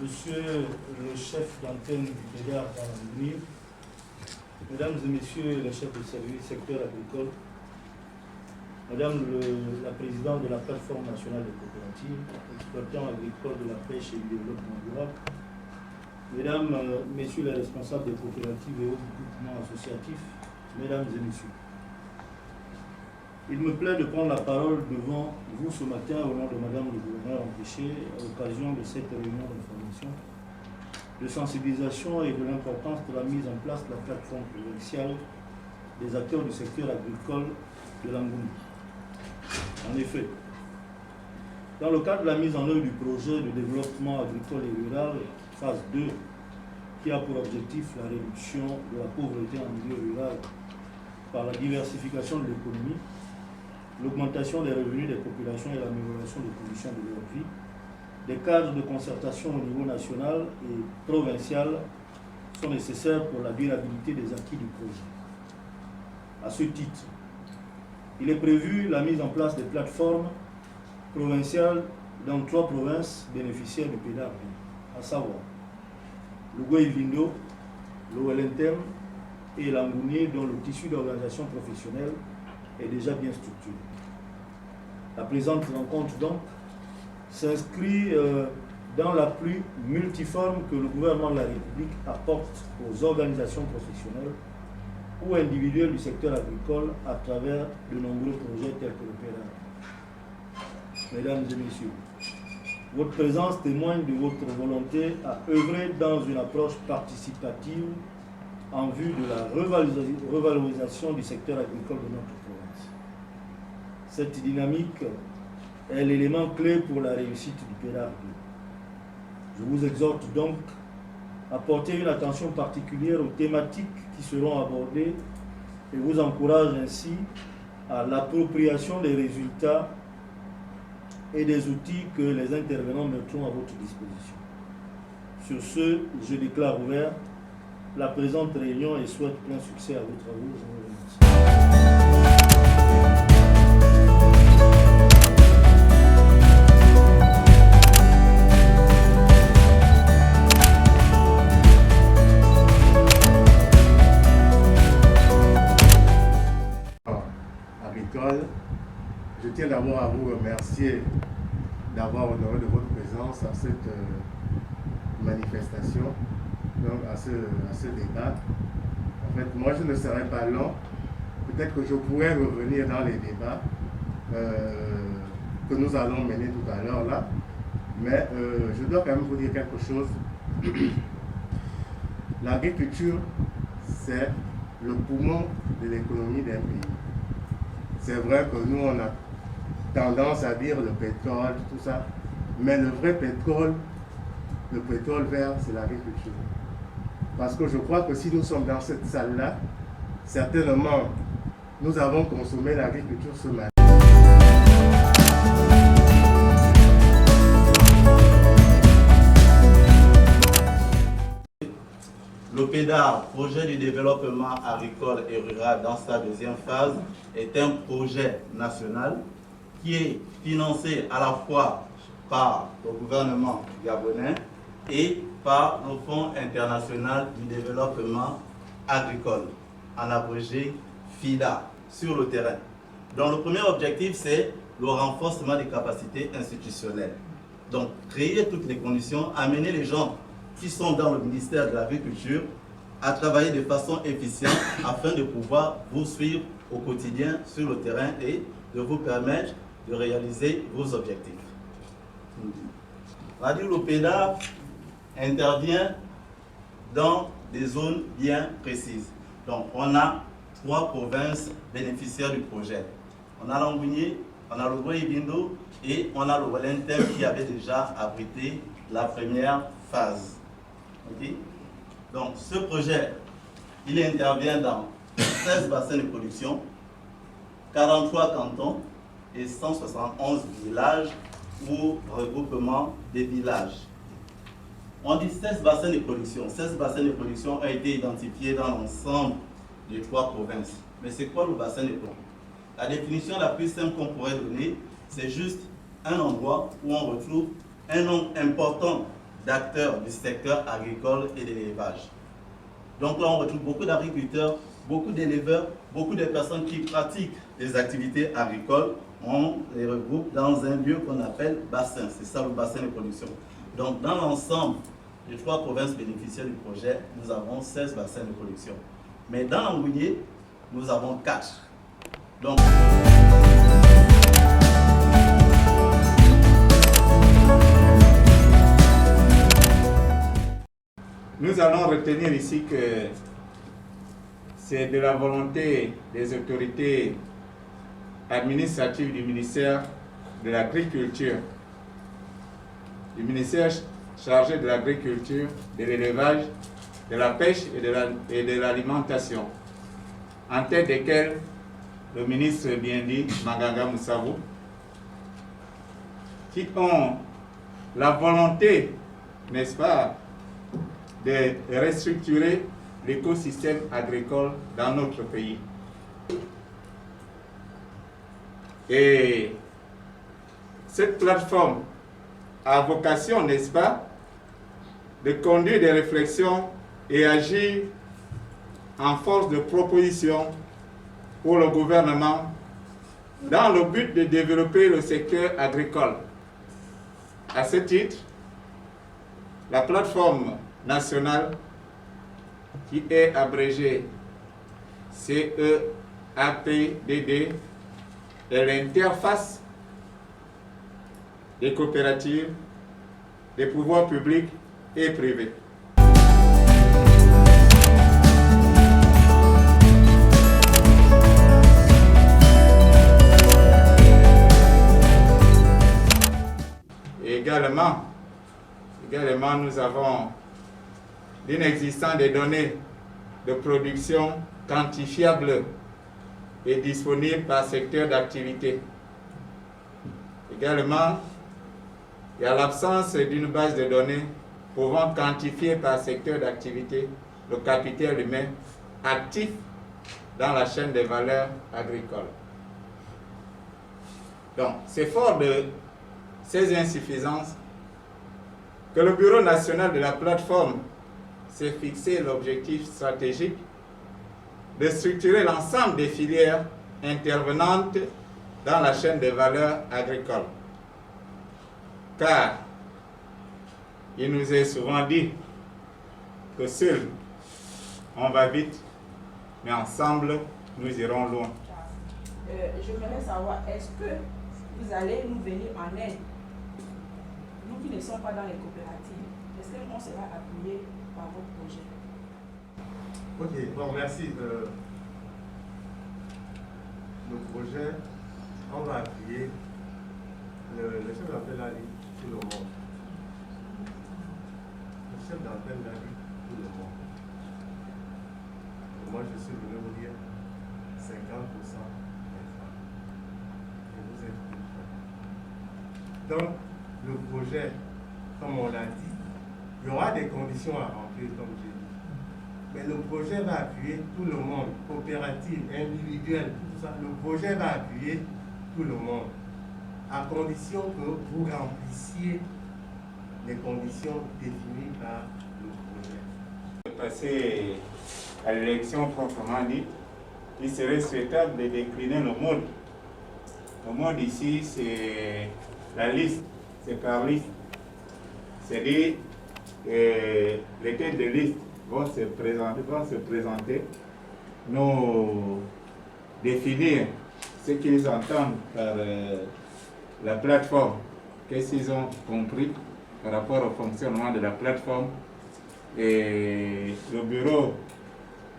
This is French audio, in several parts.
Monsieur le chef d'antenne du PEDAR dans la Mesdames et Messieurs les chefs de service secteur agricole, Madame la présidente de la plateforme nationale des coopératives, exploitants agricoles de la pêche et du développement durable, Mesdames, Messieurs les responsables des coopératives et autres groupements associatifs, Mesdames et Messieurs, il me plaît de prendre la parole devant vous ce matin au nom de Madame le gouverneur empêché à l'occasion de cette réunion d'information, de sensibilisation et de l'importance de la mise en place de la plateforme provinciale des acteurs du secteur agricole de l'Angouni. En effet, dans le cadre de la mise en œuvre du projet de développement agricole et rural, phase 2, qui a pour objectif la réduction de la pauvreté en milieu rural par la diversification de l'économie, l'augmentation des revenus des populations et l'amélioration des conditions de leur vie, des cadres de concertation au niveau national et provincial sont nécessaires pour la durabilité des acquis du projet. À ce titre, il est prévu la mise en place des plateformes provinciales dans 3 provinces bénéficiaires du PEDAR, à savoir le Goué-Vindo, l'OLNTM et l'Angouni, dont le tissu d'organisation professionnelle est déjà bien structuré. La présente rencontre donc s'inscrit dans l'appui multiforme que le gouvernement de la République apporte aux organisations professionnelles ou individuelles du secteur agricole à travers de nombreux projets tels que le PEDAR. Mesdames et Messieurs, votre présence témoigne de votre volonté à œuvrer dans une approche participative en vue de la revalorisation du secteur agricole de notre province. Cette dynamique est l'élément clé pour la réussite du PEDAR. Je vous exhorte donc à porter une attention particulière aux thématiques qui seront abordées et vous encourage ainsi à l'appropriation des résultats et des outils que les intervenants mettront à votre disposition. Sur ce, je déclare ouvert la présente réunion et souhaite plein succès à vos travaux. Je vous remercie. Je tiens d'abord à vous remercier d'avoir honoré de votre présence à cette manifestation, donc à ce débat. En fait, moi je ne serai pas long. Peut-être que je pourrais revenir dans les débats que nous allons mener tout à l'heure là, mais je dois quand même vous dire quelque chose. L'agriculture, c'est le poumon de l'économie d'un pays. C'est vrai que nous, on a tendance à dire le pétrole, tout ça, mais le vrai pétrole, le pétrole vert, c'est l'agriculture. Parce que je crois que si nous sommes dans cette salle-là, certainement, nous avons consommé l'agriculture ce matin. Le PEDAR, projet du développement agricole et rural dans sa deuxième phase, est un projet national qui est financé à la fois par le gouvernement gabonais et par le Fonds international du développement agricole, en abrégé FIDA, sur le terrain. Donc le premier objectif, c'est le renforcement des capacités institutionnelles. Donc créer toutes les conditions, amener les gens qui sont dans le ministère de l'Agriculture à travailler de façon efficiente afin de pouvoir vous suivre au quotidien sur le terrain et de vous permettre de réaliser vos objectifs. Le PEDAR intervient dans des zones bien précises. Donc on a 3 provinces bénéficiaires du projet. On a l'Angouni, on a le Goué-Vindo et on a le OLNTM qui avait déjà abrité la première phase. Okay? Donc ce projet, il intervient dans 16 bassins de production, 43 cantons et 171 villages ou regroupement des villages. On dit 16 bassins de production. 16 bassins de production ont été identifiés dans l'ensemble des 3 provinces. Mais c'est quoi le bassin de production? La définition la plus simple qu'on pourrait donner, c'est juste un endroit où on retrouve un nombre important d'acteurs du secteur agricole et de l'élevage. Donc là, on retrouve beaucoup d'agriculteurs, beaucoup d'éleveurs, beaucoup de personnes qui pratiquent des activités agricoles. On les regroupe dans un lieu qu'on appelle bassin. C'est ça le bassin de production. Donc dans l'ensemble des 3 provinces bénéficiaires du projet, nous avons 16 bassins de production. Mais dans l'Angounié, nous avons 4. Donc, nous allons retenir ici que c'est de la volonté des autorités administratives du ministère de l'Agriculture, du ministère chargé de l'agriculture, de l'élevage, de la pêche et de l'alimentation, en tête desquels le ministre bien dit Manganga Moussabou, qui ont la volonté, n'est-ce pas, de restructurer l'écosystème agricole dans notre pays. Et cette plateforme a vocation, n'est-ce pas, de conduire des réflexions et agir en force de proposition pour le gouvernement dans le but de développer le secteur agricole. À ce titre, la plateforme nationale, qui est abrégée CEAPDD, est l'interface des coopératives, des pouvoirs publics et privés. Également, nous avons l'inexistence des données de production quantifiables et disponibles par secteur d'activité. Également, il y a l'absence d'une base de données pouvant quantifier par secteur d'activité le capital humain actif dans la chaîne des valeurs agricoles. Donc, c'est fort de ces insuffisances que le Bureau national de la plateforme s'est fixé l'objectif stratégique de structurer l'ensemble des filières intervenantes dans la chaîne des valeurs agricoles. Car il nous est souvent dit que seul on va vite, mais ensemble nous irons loin. J'aimerais savoir, est-ce que vous allez nous venir en aide, nous qui ne sommes pas dans les coopératives, est-ce qu'on sera appuyé par votre projet? Ok, bon, merci. Le projet, on va appuyer le chef d'antenne a dit tout le monde. Le chef d'antenne a dit tout le monde. Et moi, je suis venu vous dire 50% des femmes. Et vous êtes une femme. Donc, le projet, comme on l'a dit, il y aura des conditions à remplir, comme j'ai dit. Mais le projet va appuyer tout le monde, coopérative, individuelle, tout ça. Le projet va appuyer tout le monde, à condition que vous remplissiez les conditions définies par le projet. Passer à l'élection proprement dit, il serait souhaitable de décliner le mode. Le mode ici, c'est la liste, c'est par liste. C'est-à-dire que les têtes de liste vont se présenter, nous définir ce qu'ils entendent par la plateforme, qu'est-ce qu'ils ont compris par rapport au fonctionnement de la plateforme, et le bureau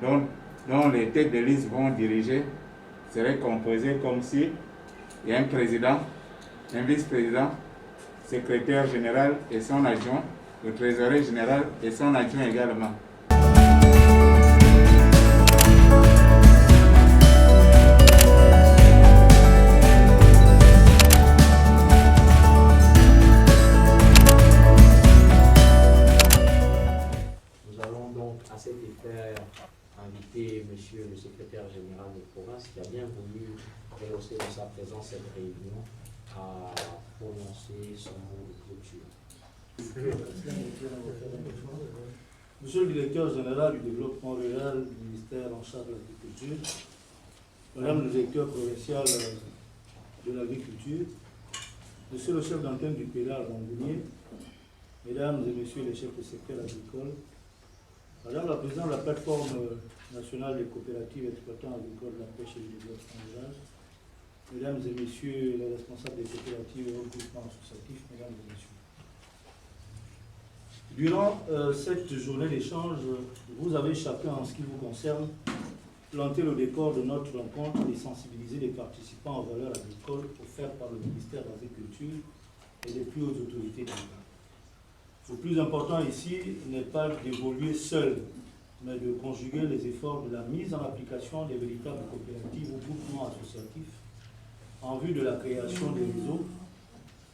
dont les têtes de liste vont diriger serait composé comme si il y a un président, un vice-président, secrétaire général et son adjoint, le trésorier général et son adjoint également. À cet effet, inviter monsieur le secrétaire général de province qui a bien voulu relancer dans sa présence cette réunion à prononcer son mot de clôture. Monsieur le directeur général du développement rural du ministère en charge de l'agriculture, Madame le directeur provincial de l'agriculture, Monsieur le chef d'antenne du pédard d'Angounier, Mesdames et Messieurs les chefs de secteur agricole, Madame la présidente de la plateforme nationale des coopératives exploitants agricoles de la pêche et du développement rural, Mesdames et Messieurs les responsables des coopératives et regroupements associatifs, Mesdames et Messieurs. Durant cette journée d'échange, vous avez chacun, en ce qui vous concerne, planté le décor de notre rencontre et sensibilisé les participants aux valeurs agricoles offertes par le ministère de l'Agriculture et les plus hautes autorités de l'État. Le plus important ici n'est pas d'évoluer seul, mais de conjuguer les efforts de la mise en application des véritables coopératives ou groupements associatifs en vue de la création des réseaux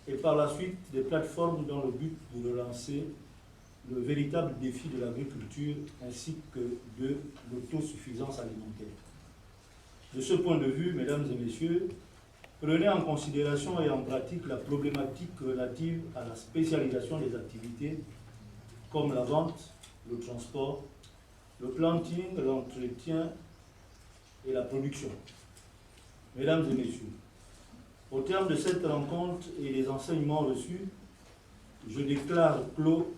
et par la suite des plateformes dans le but de relancer le véritable défi de l'agriculture ainsi que de l'autosuffisance alimentaire. De ce point de vue, mesdames et messieurs, prenez en considération et en pratique la problématique relative à la spécialisation des activités comme la vente, le transport, le planting, l'entretien et la production. Mesdames et messieurs, au terme de cette rencontre et des enseignements reçus, je déclare clos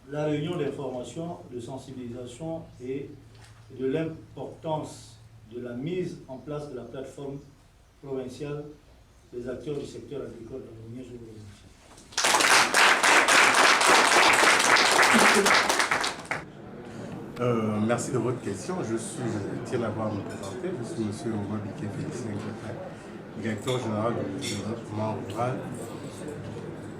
la réunion d'information, de sensibilisation et de l'importance de la mise en place de la plateforme provinciale des acteurs du secteur agricole dans le Je vous remercie. Merci de votre question. Je tiens d'abord à me présenter. Je suis M. Ouabiké Félicien, directeur général du développement rural.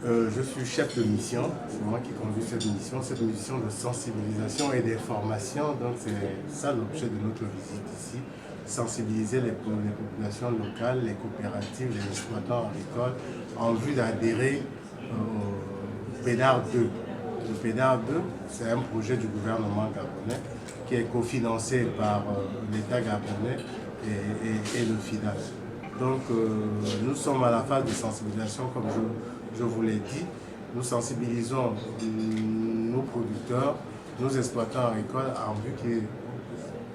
Je suis chef de mission, c'est moi qui conduis cette mission de sensibilisation et d'information. Donc c'est ça l'objet de notre visite ici, sensibiliser les populations locales, les coopératives, les exploitants agricoles en vue d'adhérer au PEDAR 2. Le PEDAR 2, c'est un projet du gouvernement gabonais qui est cofinancé par l'État gabonais et le FIDA. Donc nous sommes à la phase de sensibilisation, comme je vous l'ai dit. Nous sensibilisons nos producteurs, nos exploitants agricoles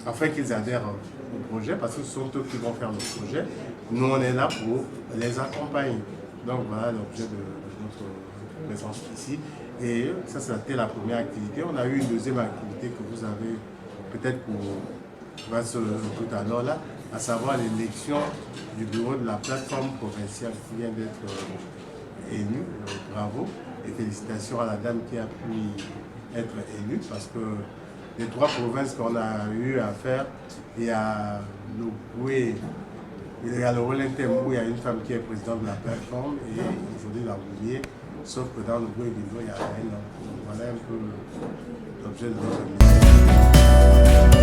afin qu'ils adhèrent au projet, parce que ce sont eux qui vont faire le projet. Nous, on est là pour les accompagner. Donc voilà l'objet de notre présence ici. Et ça, c'était la première activité. On a eu une deuxième activité que vous avez peut-être tout à l'heure là, à savoir l'élection du bureau de la plateforme provinciale qui vient d'être élue. Bravo et félicitations à la dame qui a pu être élue, parce que les 3 provinces qu'on a eu à faire, il y a le Boué, il y a le Rolentin où il y a une femme qui est présidente de la plateforme, et aujourd'hui l'Angounier, sauf que dans le Boué il y a un homme. Voilà un peu l'objet de notre mission.